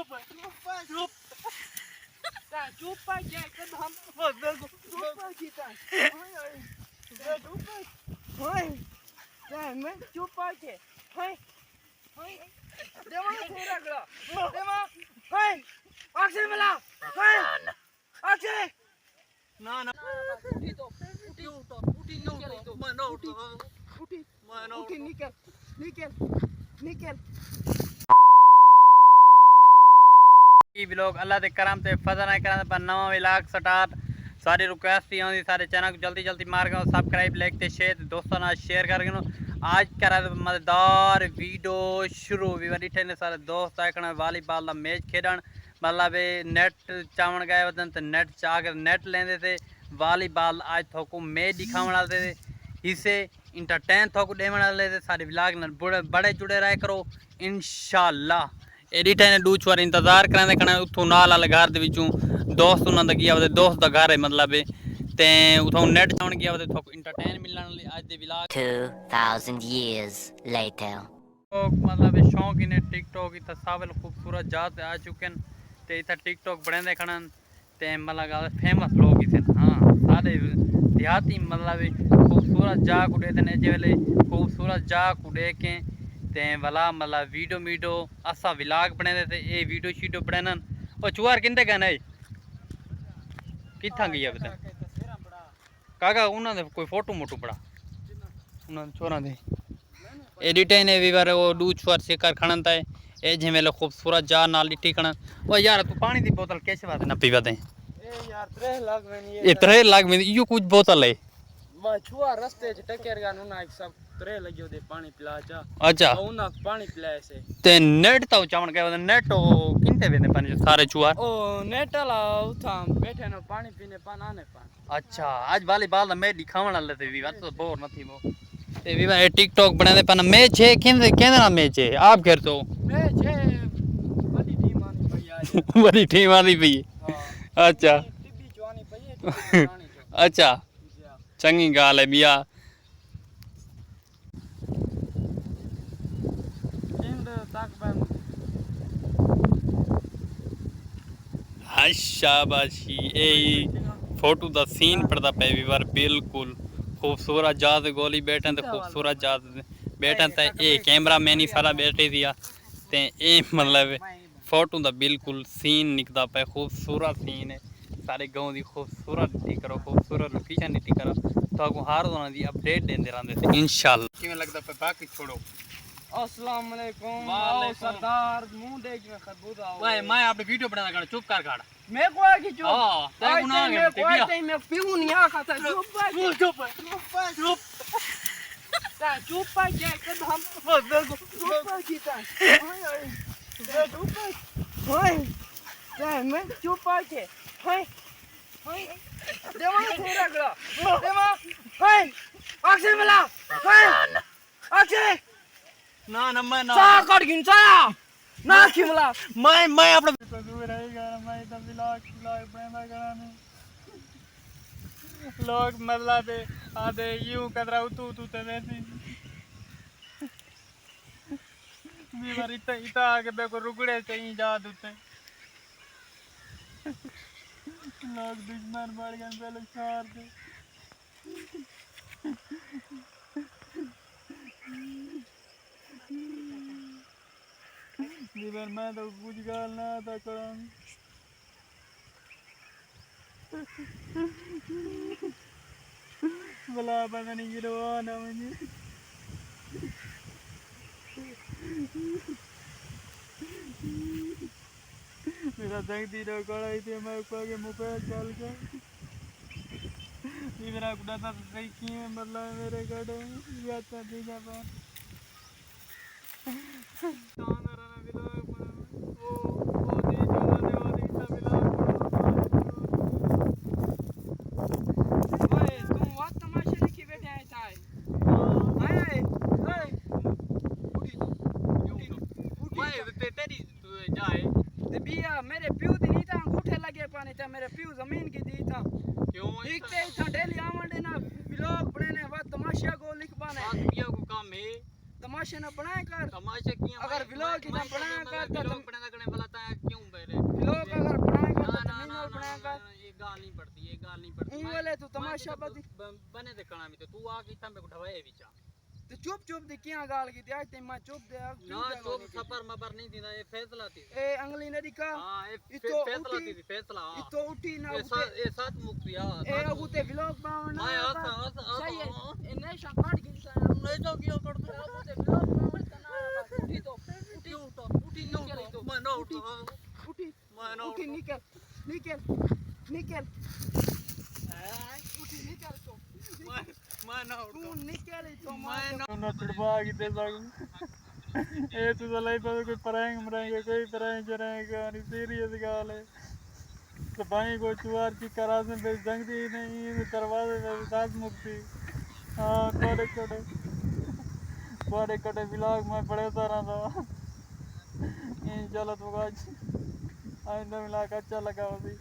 चुप चुप चुप क्या एकदम मैं चुप के हाय हाय देवा तेरा गला देवा हाय अक्षय मिला हाय अक्षय ना ना उठी तो उठी निकल तो मनो उठी निकल ये व्लॉग अल्लाह दे करम ते फजल है करम पर नवा व्लॉग स्टार्ट सारी रिक्वेस्ट ही आंदी सारे चैनल को जल्दी जल्दी मार के सब्सक्राइब लाइक ते शेयर दोस्तों ना शेयर करके आज करा मजेदार वीडियो शुरू वीवर इठे ने सारे दोस्त आकण वॉलीबॉल दा मैच खेडन मतलब नेट चावण गए वदन ते नेट चाकर नेट लेंदे थे वॉलीबॉल आज थोको मैच दिखावण वाले इसे इंटरटेन थोको देवण वाले थे सारे व्लॉग न बड़े जुड़े रह करो इंशाल्लाह एडिट ने दूच बार इंतजार करांदे कने उथों नाल वाले घर दे विचों दोस्त उन्हां दा गया दोस्त दा घर है मतलब ते उथों नेट चावण गया तो थोको इंटरटेन मिलण वाली आज दे व्लॉग 2000 years later तो मतलब शौक इन्हें टिकटॉक इतना सावल खूबसूरत जात आ चुके हैं ते इतना टिकटॉक बने खड़न ते मतलब फेमस लोग इतने हाँ सारे देहाती मतलब खूबसूरत जा को देते हैं वेले खूबसूरत जा को दे के ते वाला मतलब वीडियो असा व्लॉग बने थे ये वीडियो शीडियो बने और चुहार किंदे गए नहीं कितना गई अब काका उन्होंने कोई फोटो मोटो पड़ा उन्होंने चोरा दे एडिट ने भी बार वो दूच पर शिकार खणन था ए झमेले खूबसूरत जा नाल लिट्टी खणन ओ यार तू पानी दी बोतल कैसे बात ना पीवा दे ए यार 3 लाख में ये 3 लाख में यो कुछ बोतल है मैं छुआ रास्ते च टकेर गा नुना सब 3 लगियो दे पानी पिला जा अच्छा उना पानी पिलाए से ते नेट तो चावण के नेट तो किनते वेने पानी सारे चुआ ओ नेट ला उठा बैठे न पानी पीने पान आने पान अच्छा आज वॉलीबॉल दा मैच दिखावण वाले थे भी तो बोर नथी वो ते भी भाई टिकटॉक बनाने पन मैच है केंद्र ना मैच है आप घर तो मैच है बड़ी टीम आनी भई आज बड़ी टीम आनी भई अच्छा टीबी जवानी भई है टीबी जवानी अच्छा चंगी गाल है बिया केंद्र तक बन शाबाशी ए फोटो दा सीन पड़ता पे भी बार बिल्कुल खूबसूरत जात गोली बैठन ते खूबसूरत जात बैठन ते ए कैमरा मैन ही सारा बैठे दिया ते ए मतलब फोटो दा बिल्कुल सीन निकदा पे खूबसूरत सीन है सारे गांव दी खूबसूरत दी करो खूबसूरत लोकेशन दी करो तो आपको हर दोना दी अपडेट देंदे रहंदे थे इंशाल्लाह किवें लगदा पे बाकी छोड़ो अस्सलाम वालेकुम वालेकुम सरदार मुंह देख में खरबूजा ओए मैं अपने वीडियो बनाना कर चुप कर गाड़ मैं कोई की चुप हां ते गुनाह है ते बिया कोई मैं पीऊ नहीं आ खाता चुप चुप क्या एकदम चुप कीता हाय मैं चुप के हाय हाय देवा तेरा गला देवा हाय अक्षय मिला हाय अक्षय ना ना मैं ना सा काट गिन सा ना खिमला मैं अपने तो दूर रहेगा मैं तो व्लॉग बना कराने लोग मतलब आधे यूं कतरा तू ते वैसी बीमारी तो इता आगे बेको रुगड़े चाहिए जा दूते लोग दुश्मन बढ़ गए पहले छोड़ दे जीवन मैं तो कुछ गाल ना था कौन भला पता नहीं गिरवाना मुझे मेरा जगती रो कड़ाई थे मैं के मोबाइल चल गया मेरा गुड़ा था सही की मतलब मेरे गड़े जाता दीजा पर मेरे प्यू दी नहीं था अंगूठे लगे पानी था मेरे प्यू जमीन की दी था क्यों देखते था डेली आवंडे ना व्लॉग बनाने वा तमाशा को लिख पाने दुनिया को काम है तमाशे ना बनाए कर तमाशा किया अगर व्लॉग की ना बनाया कर तो व्लॉग बनाना करने वाला था क्यों निकले तू तमाशा बदी बने ते कणा में तो तू आ के इतना में ढवाए विचा ते चुप दे किया गाल की आज ते मैं चुप दे ना चुप सफर मबर नहीं दीदा ये फैसला थी ए अंगली ने दिखा हां ये फैसला थी फैसला हां तो उठी ना ये साथ मुक्ति हां ए अगुते व्लॉग बनाना मैं हस सही है इन्हें शकाट की नहीं तो क्यों कर दो अगुते व्लॉग बनाना उठी तो उठी निकल तो मैं ना उठी मैं ना उठी निकल उठी निकल तो मैं ना तू निकल तो मैं ना छुड़वा के दे सकूं ये तो सलाई पर कोई प्रैंक मरेंगे कोई प्रैंक करेंगे नहीं सीरियस गाल है तो भाई को चुआर की करा से बे जंग दी नहीं दरवाजे में साथ मुक्ति हां कोड़े कोड़े व्लॉग में बड़े सारा था इंशाल्लाह तो आज आइंदा व्लॉग अच्छा लगा होगी